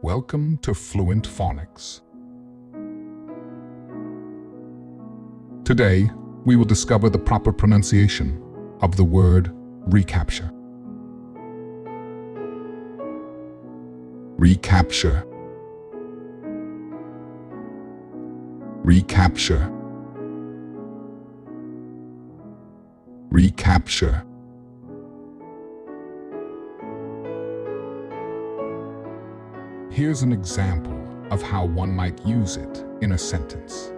Welcome to Fluent Phonics. Today, we will discover the proper pronunciation of the word recapture. Recapture. Recapture. Recapture. Here's an example of how one might use it in a sentence.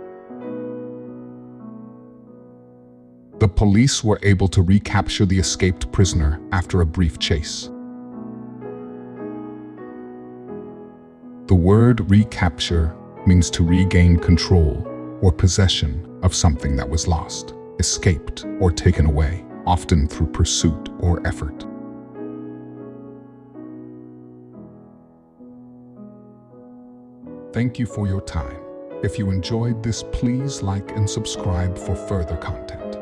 The police were able to recapture the escaped prisoner after a brief chase. The word recapture means to regain control or possession of something that was lost, escaped, or taken away, often through pursuit or effort. Thank you for your time. If you enjoyed this, please like and subscribe for further content.